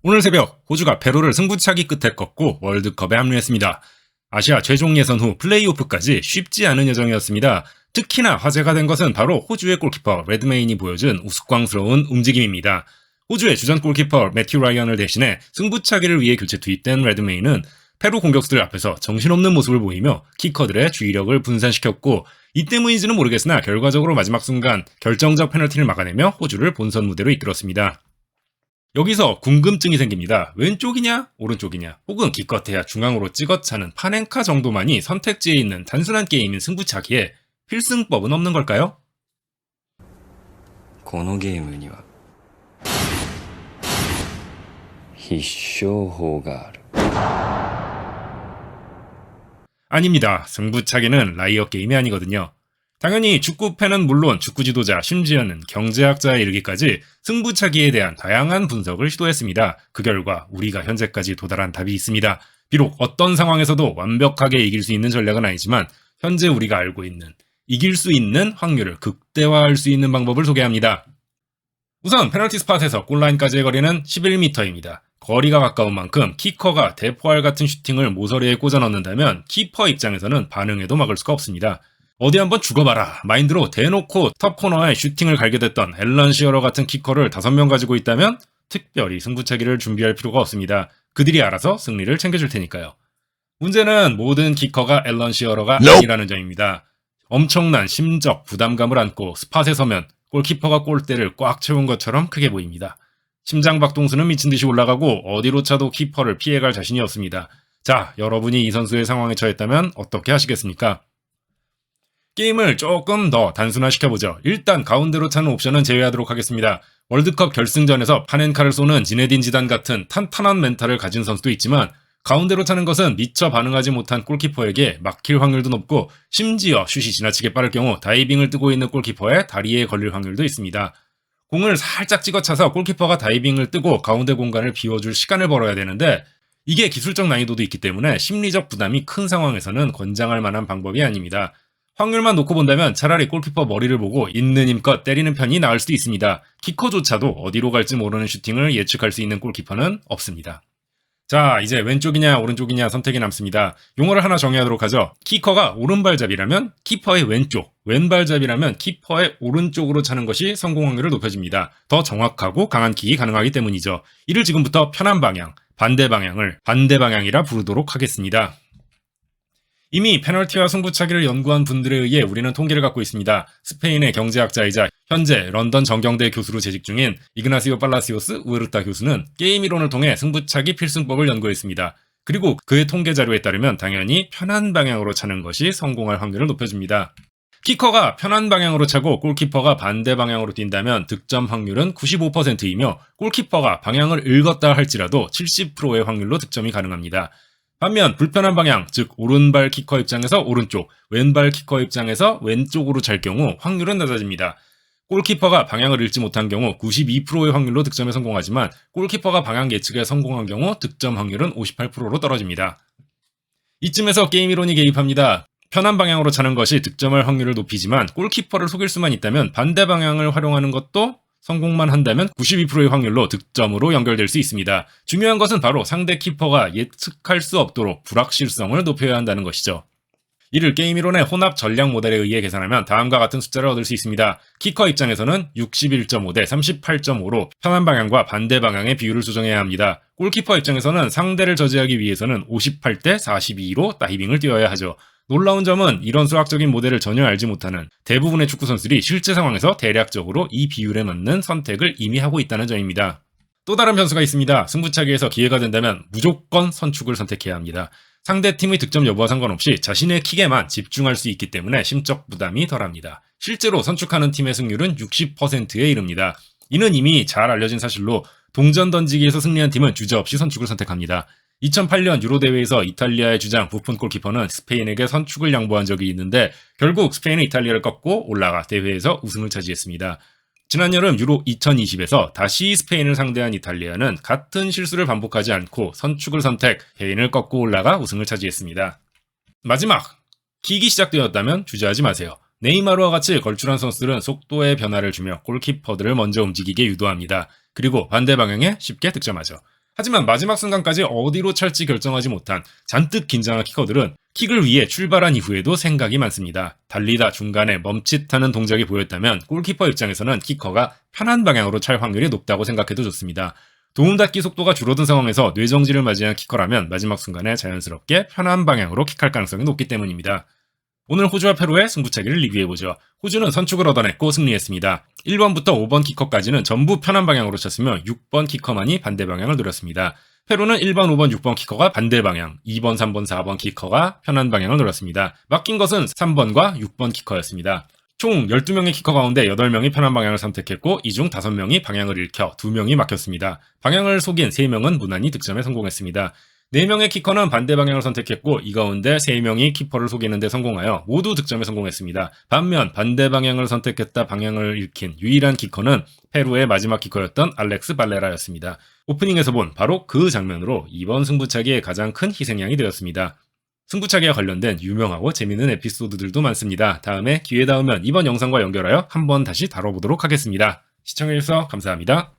오늘 새벽 호주가 페루를 승부차기 끝에 꺾고 월드컵에 합류했습니다. 아시아 최종 예선 후 플레이오프까지 쉽지 않은 여정이었습니다. 특히나 화제가 된 것은 바로 호주의 골키퍼 레드메인이 보여준 우스꽝스러운 움직임입니다. 호주의 주전 골키퍼 매튜 라이언을 대신해 승부차기를 위해 교체 투입된 레드메인은 페루 공격수들 앞에서 정신없는 모습을 보이며 키커들의 주의력을 분산시켰고, 이 때문인지는 모르겠으나 결과적으로 마지막 순간 결정적 페널티를 막아내며 호주를 본선 무대로 이끌었습니다. 여기서 궁금증이 생깁니다. 왼쪽이냐 오른쪽이냐, 혹은 기껏해야 중앙으로 찍어차는 파넨카 정도만이 선택지에 있는 단순한 게임인 승부차기에 필승법은 없는 걸까요? このゲームには必勝法がある。 아닙니다. 승부차기는 라이엇 게임이 아니거든요. 당연히 축구팬은 물론 축구 지도자, 심지어는 경제학자에 이르기까지 승부차기에 대한 다양한 분석을 시도했습니다. 그 결과 우리가 현재까지 도달한 답이 있습니다. 비록 어떤 상황에서도 완벽하게 이길 수 있는 전략은 아니지만 현재 우리가 알고 있는 이길 수 있는 확률을 극대화할 수 있는 방법을 소개합니다. 우선 페널티 스팟에서 골라인까지의 거리는 11m입니다. 거리가 가까운 만큼 키커가 대포알 같은 슈팅을 모서리에 꽂아 넣는다면 키퍼 입장에서는 반응해도 막을 수가 없습니다. 어디 한번 죽어봐라 마인드로 대놓고 톱코너에 슈팅을 갈게 됐던 앨런 시어러 같은 키커를 5명 가지고 있다면 특별히 승부차기를 준비할 필요가 없습니다. 그들이 알아서 승리를 챙겨줄 테니까요. 문제는 모든 키커가 앨런 시어러가 아니라는 점입니다. 엄청난 심적 부담감을 안고 스팟에 서면 골키퍼가 골대를 꽉 채운 것처럼 크게 보입니다. 심장박동수는 미친듯이 올라가고 어디로 차도 키퍼를 피해갈 자신이 없습니다. 자, 여러분이 이 선수의 상황에 처했다면 어떻게 하시겠습니까? 게임을 조금 더 단순화시켜보죠. 일단 가운데로 차는 옵션은 제외하도록 하겠습니다. 월드컵 결승전에서 파넨카를 쏘는 지네딘 지단 같은 탄탄한 멘탈을 가진 선수도 있지만, 가운데로 차는 것은 미처 반응하지 못한 골키퍼에게 막힐 확률도 높고, 심지어 슛이 지나치게 빠를 경우 다이빙을 뜨고 있는 골키퍼의 다리에 걸릴 확률도 있습니다. 공을 살짝 찍어차서 골키퍼가 다이빙을 뜨고 가운데 공간을 비워줄 시간을 벌어야 되는데, 이게 기술적 난이도도 있기 때문에 심리적 부담이 큰 상황에서는 권장할 만한 방법이 아닙니다. 확률만 놓고 본다면 차라리 골키퍼 머리를 보고 있는 힘껏 때리는 편이 나을 수도 있습니다. 키커조차도 어디로 갈지 모르는 슈팅을 예측할 수 있는 골키퍼는 없습니다. 자, 이제 왼쪽이냐 오른쪽이냐 선택이 남습니다. 용어를 하나 정의하도록 하죠. 키커가 오른발잡이라면 키퍼의 왼쪽, 왼발잡이라면 키퍼의 오른쪽으로 차는 것이 성공 확률을 높여줍니다. 더 정확하고 강한 킥이 가능하기 때문이죠. 이를 지금부터 편한 방향, 반대 방향을 반대 방향이라 부르도록 하겠습니다. 이미 페널티와 승부차기를 연구한 분들에 의해 우리는 통계를 갖고 있습니다. 스페인의 경제학자이자 현재 런던 정경대 교수로 재직 중인 이그나시오 팔라시오스 우에르타 교수는 게임 이론을 통해 승부차기 필승법을 연구했습니다. 그리고 그의 통계 자료에 따르면 당연히 편한 방향으로 차는 것이 성공할 확률을 높여줍니다. 키커가 편한 방향으로 차고 골키퍼가 반대 방향으로 뛴다면 득점 확률은 95%이며 골키퍼가 방향을 읽었다 할지라도 70%의 확률로 득점이 가능합니다. 반면 불편한 방향, 즉 오른발 키커 입장에서 오른쪽, 왼발 키커 입장에서 왼쪽으로 찰 경우 확률은 낮아집니다. 골키퍼가 방향을 읽지 못한 경우 92%의 확률로 득점에 성공하지만 골키퍼가 방향 예측에 성공한 경우 득점 확률은 58%로 떨어집니다. 이쯤에서 게임 이론이 개입합니다. 편한 방향으로 차는 것이 득점할 확률을 높이지만 골키퍼를 속일 수만 있다면 반대 방향을 활용하는 것도 성공만 한다면 92%의 확률로 득점으로 연결될 수 있습니다. 중요한 것은 바로 상대 키퍼가 예측할 수 없도록 불확실성을 높여야 한다는 것이죠. 이를 게임 이론의 혼합 전략 모델에 의해 계산하면 다음과 같은 숫자를 얻을 수 있습니다. 키커 입장에서는 61.5 대 38.5로 편한 방향과 반대 방향의 비율을 조정해야 합니다. 골키퍼 입장에서는 상대를 저지하기 위해서는 58 대 42로 다이빙을 뛰어야 하죠. 놀라운 점은 이런 수학적인 모델을 전혀 알지 못하는 대부분의 축구 선수들이 실제 상황에서 대략적으로 이 비율에 맞는 선택을 이미 하고 있다는 점입니다. 또 다른 변수가 있습니다. 승부차기에서 기회가 된다면 무조건 선축을 선택해야 합니다. 상대팀의 득점 여부와 상관없이 자신의 킥에만 집중할 수 있기 때문에 심적 부담이 덜합니다. 실제로 선축하는 팀의 승률은 60%에 이릅니다. 이는 이미 잘 알려진 사실로 동전 던지기에서 승리한 팀은 주저없이 선축을 선택합니다. 2008년 유로 대회에서 이탈리아의 주장 부폰 골키퍼는 스페인에게 선축을 양보한 적이 있는데 결국 스페인은 이탈리아를 꺾고 올라가 대회에서 우승을 차지했습니다. 지난 여름 유로 2020에서 다시 스페인을 상대한 이탈리아는 같은 실수를 반복하지 않고 선축을 선택, 스페인을 꺾고 올라가 우승을 차지했습니다. 마지막! 킥이 시작되었다면 주저하지 마세요. 네이마르와 같이 걸출한 선수들은 속도의 변화를 주며 골키퍼들을 먼저 움직이게 유도합니다. 그리고 반대 방향에 쉽게 득점하죠. 하지만 마지막 순간까지 어디로 찰지 결정하지 못한 잔뜩 긴장한 키커들은 킥을 위해 출발한 이후에도 생각이 많습니다. 달리다 중간에 멈칫하는 동작이 보였다면 골키퍼 입장에서는 키커가 편한 방향으로 찰 확률이 높다고 생각해도 좋습니다. 도움닫기 속도가 줄어든 상황에서 뇌정지를 맞이한 키커라면 마지막 순간에 자연스럽게 편한 방향으로 킥할 가능성이 높기 때문입니다. 오늘 호주와 페루의 승부차기를 리뷰해보죠. 호주는 선축을 얻어냈고 승리했습니다. 1번부터 5번 키커까지는 전부 편한 방향으로 쳤으며 6번 키커만이 반대 방향을 노렸습니다. 페루는 1번, 5번, 6번 키커가 반대 방향, 2번, 3번, 4번 키커가 편한 방향을 노렸습니다. 맡긴 것은 3번과 6번 키커였습니다. 총 12명의 키커 가운데 8명이 편한 방향을 선택했고 이 중 5명이 방향을 잃혀 2명이 막혔습니다. 방향을 속인 3명은 무난히 득점에 성공했습니다. 4명의 키커는 반대 방향을 선택했고 이 가운데 3명이 키퍼를 속이는 데 성공하여 모두 득점에 성공했습니다. 반면 반대 방향을 선택했다 방향을 잃힌 유일한 키커는 페루의 마지막 키커였던 알렉스 발레라였습니다. 오프닝에서 본 바로 그 장면으로 이번 승부차기의 가장 큰 희생양이 되었습니다. 승부차기와 관련된 유명하고 재미있는 에피소드들도 많습니다. 다음에 기회 닿으면 이번 영상과 연결하여 한번 다시 다뤄보도록 하겠습니다. 시청해주셔서 감사합니다.